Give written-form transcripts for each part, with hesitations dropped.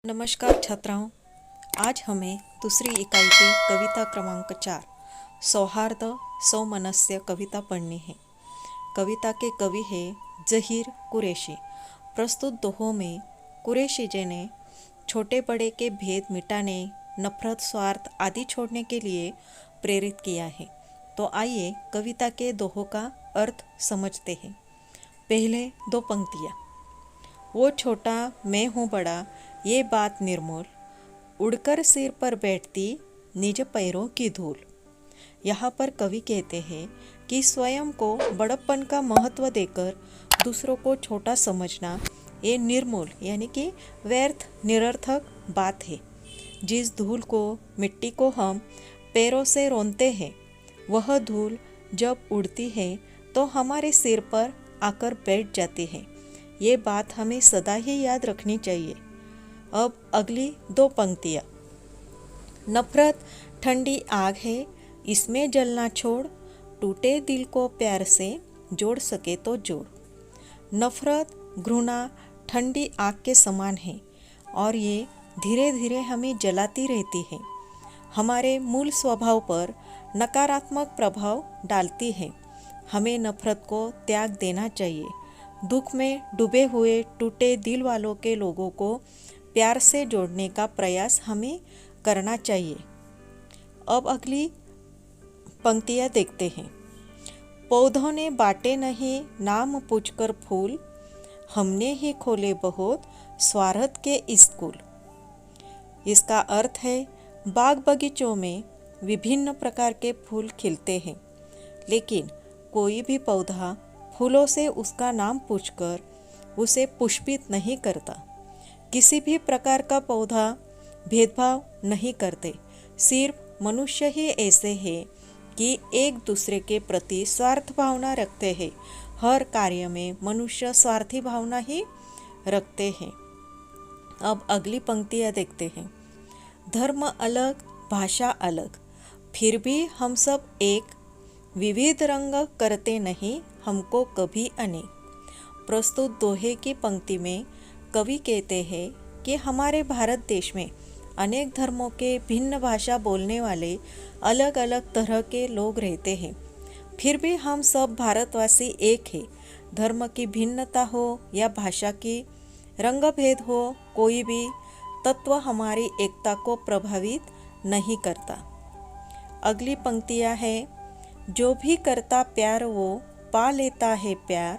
नमस्कार छात्राओं, आज हमें दूसरी इकाई की कविता क्रमांक 4 सौहार्द सौमनस्य कविता पढ़नी है। कविता के कवि है ज़हीर कुरैशी। प्रस्तुत दोहों में कुरैशी जी ने छोटे बड़े के भेद मिटाने, नफरत स्वार्थ आदि छोड़ने के लिए प्रेरित किया है। तो आइए कविता के दोहों का अर्थ समझते हैं। पहले दो पंक्तियाँ। वो छोटा मैं हूँ बड़ा, ये बात निर्मूल, उड़कर सिर पर बैठती निज पैरों की धूल। यहाँ पर कवि कहते हैं कि स्वयं को बड़प्पन का महत्व देकर दूसरों को छोटा समझना ये निर्मूल यानी कि व्यर्थ निरर्थक बात है। जिस धूल को मिट्टी को हम पैरों से रौंदते हैं, वह धूल जब उड़ती है तो हमारे सिर पर आकर बैठ जाती है। ये बात हमें सदा ही याद रखनी चाहिए। अब अगली दो पंक्तियाँ। नफरत ठंडी आग है, इसमें जलना छोड़, टूटे दिल को प्यार से जोड़ सके तो जोड़। नफरत घृणा ठंडी आग के समान है और ये धीरे धीरे हमें जलाती रहती है, हमारे मूल स्वभाव पर नकारात्मक प्रभाव डालती है। हमें नफरत को त्याग देना चाहिए। दुख में डूबे हुए टूटे दिल वालों के लोगों को प्यार से जोड़ने का प्रयास हमें करना चाहिए। अब अगली पंक्तियाँ देखते हैं। पौधों ने बांटे नहीं नाम पूछकर फूल, हमने ही खोले बहुत स्वार्थ के स्कूल। इसका अर्थ है बाग बगीचों में विभिन्न प्रकार के फूल खिलते हैं, लेकिन कोई भी पौधा फूलों से उसका नाम पूछकर उसे पुष्पित नहीं करता। किसी भी प्रकार का पौधा भेदभाव नहीं करते। सिर्फ मनुष्य ही ऐसे हैं कि एक दूसरे के प्रति स्वार्थ भावना रखते हैं। हर कार्य में मनुष्य स्वार्थी भावना ही रखते हैं। अब अगली पंक्तियाँ देखते हैं। धर्म अलग भाषा अलग, फिर भी हम सब एक, विविध रंग करते नहीं हमको कभी अनेक। प्रस्तुत दोहे की पंक्ति में कवि कहते हैं कि हमारे भारत देश में अनेक धर्मों के भिन्न भाषा बोलने वाले अलग अलग तरह के लोग रहते हैं, फिर भी हम सब भारतवासी एक हैं। धर्म की भिन्नता हो या भाषा की रंग भेद हो, कोई भी तत्व हमारी एकता को प्रभावित नहीं करता। अगली पंक्तियाँ हैं। जो भी करता प्यार वो पा लेता है प्यार,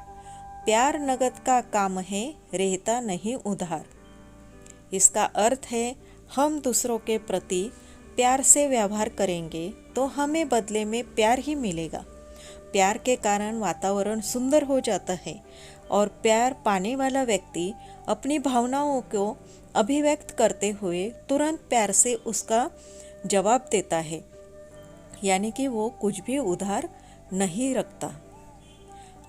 प्यार नगद का काम है रहता नहीं उधार। इसका अर्थ है हम दूसरों के प्रति प्यार से व्यवहार करेंगे तो हमें बदले में प्यार ही मिलेगा। प्यार के कारण वातावरण सुंदर हो जाता है और प्यार पाने वाला व्यक्ति अपनी भावनाओं को अभिव्यक्त करते हुए तुरंत प्यार से उसका जवाब देता है, यानी कि वो कुछ भी उधार नहीं रखता।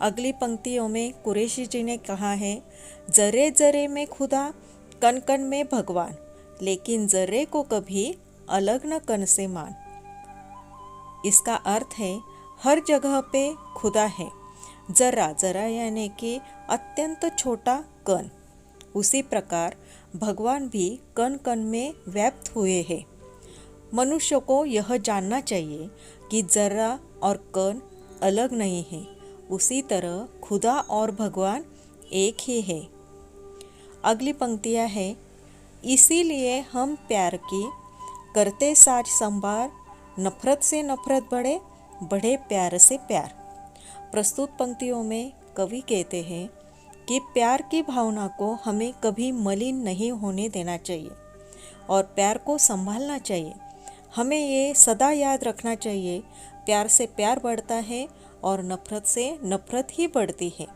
अगली पंक्तियों में कुरैशी जी ने कहा है, जरे जरे में खुदा कन कन में भगवान, लेकिन जरे को कभी अलग न कन से मान। इसका अर्थ है हर जगह पे खुदा है। जरा जरा यानी कि अत्यंत छोटा कण, उसी प्रकार भगवान भी कण कण में व्याप्त हुए हैं। मनुष्य को यह जानना चाहिए कि जरा और कण अलग नहीं है, उसी तरह खुदा और भगवान एक ही है। अगली पंक्तियाँ हैं। इसीलिए हम प्यार की करते साज संभार, नफरत से नफरत बढ़े बढ़े प्यार से प्यार। प्रस्तुत पंक्तियों में कवि कहते हैं कि प्यार की भावना को हमें कभी मलिन नहीं होने देना चाहिए और प्यार को संभालना चाहिए। हमें ये सदा याद रखना चाहिए, प्यार से प्यार बढ़ता है और नफरत से नफरत ही बढ़ती है।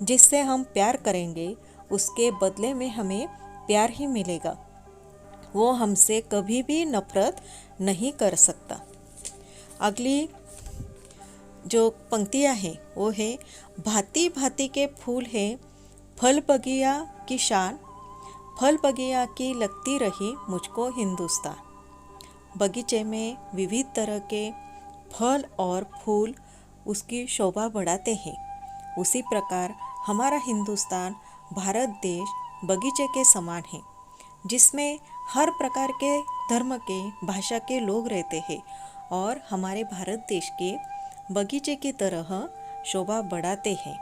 जिससे हम प्यार करेंगे उसके बदले में हमें प्यार ही मिलेगा। वो हमसे कभी भी नफरत नहीं कर सकता। अगली जो पंक्तियाँ हैं वो है, भांति भांति के फूल हैं फल बगिया की शान, फल बगिया की लगती रही मुझको हिंदुस्तान। बगीचे में विविध तरह के फल और फूल उसकी शोभा बढ़ाते हैं। उसी प्रकार हमारा हिंदुस्तान भारत देश बगीचे के समान है। जिसमें हर प्रकार के धर्म के भाषा के लोग रहते हैं और हमारे भारत देश के बगीचे की तरह शोभा बढ़ाते हैं।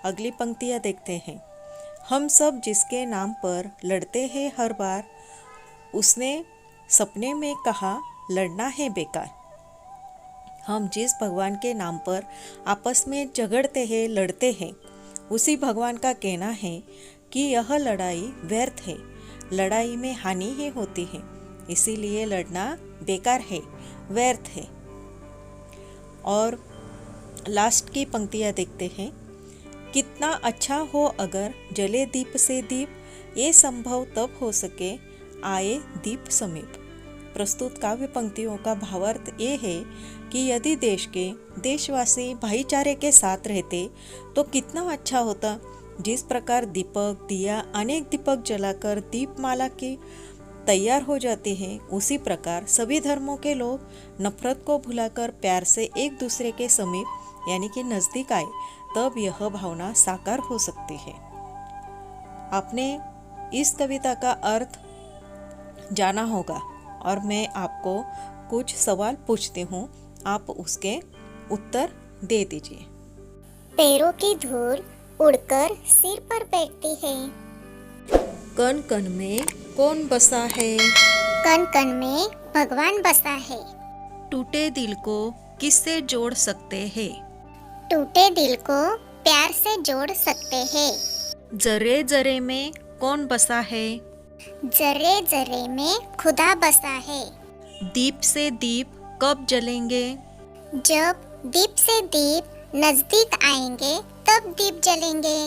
अगली पंक्तियाँ देखते हैं। हम सब जिसके नाम पर लड़ते हैं हर बार, उसने सपने में कहा लड़ना है बेकार। हम जिस भगवान के नाम पर आपस में झगड़ते हैं, लड़ते हैं, उसी भगवान का कहना है कि यह लड़ाई व्यर्थ है, लड़ाई में हानि ही होती है, इसीलिए लड़ना बेकार है, व्यर्थ है। और लास्ट की पंक्तियाँ देखते हैं। कितना अच्छा हो अगर जले दीप से दीप, ये संभव तब हो सके आए दीप समीप। प्रस्तुत काव्य पंक्तियों का भावार्थ ये है कि यदि देश के देशवासी भाईचारे के साथ रहते तो कितना अच्छा होता। जिस प्रकार दीपक, दिया, अनेक दीपक जलाकर दीपमाला की तैयार हो जाती है, उसी प्रकार सभी धर्मों के लोग नफरत को भुलाकर प्यार से एक दूसरे के समीप यानी कि नज़दीक आए, तब यह भावना साकार हो सकती है। आपने इस कविता का अर्थ जाना होगा और मैं आपको कुछ सवाल पूछती हूँ, आप उसके उत्तर दे दीजिए। पैरों की धूल उड़कर सिर पर बैठती है। कण कण में कौन बसा है? कण कण में भगवान बसा है। टूटे दिल को किससे जोड़ सकते हैं? टूटे दिल को प्यार से जोड़ सकते हैं। जरे जरे में कौन बसा है? जरे जरे में खुदा बसा है। दीप से दीप कब जलेंगे? जब दीप से दीप नजदीक आएंगे तब दीप जलेंगे।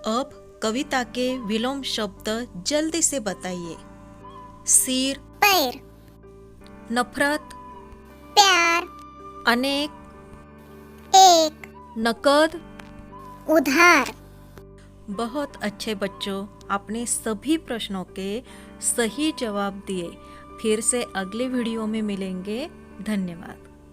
अब कविता के विलोम शब्द जल्दी से बताइए। सिर, पैर, नफरत, प्यार, अनेक, एक, नकद, उधार। बहुत अच्छे बच्चों, आपने सभी प्रश्नों के सही जवाब दिए। फिर से अगले वीडियो में मिलेंगे। धन्यवाद।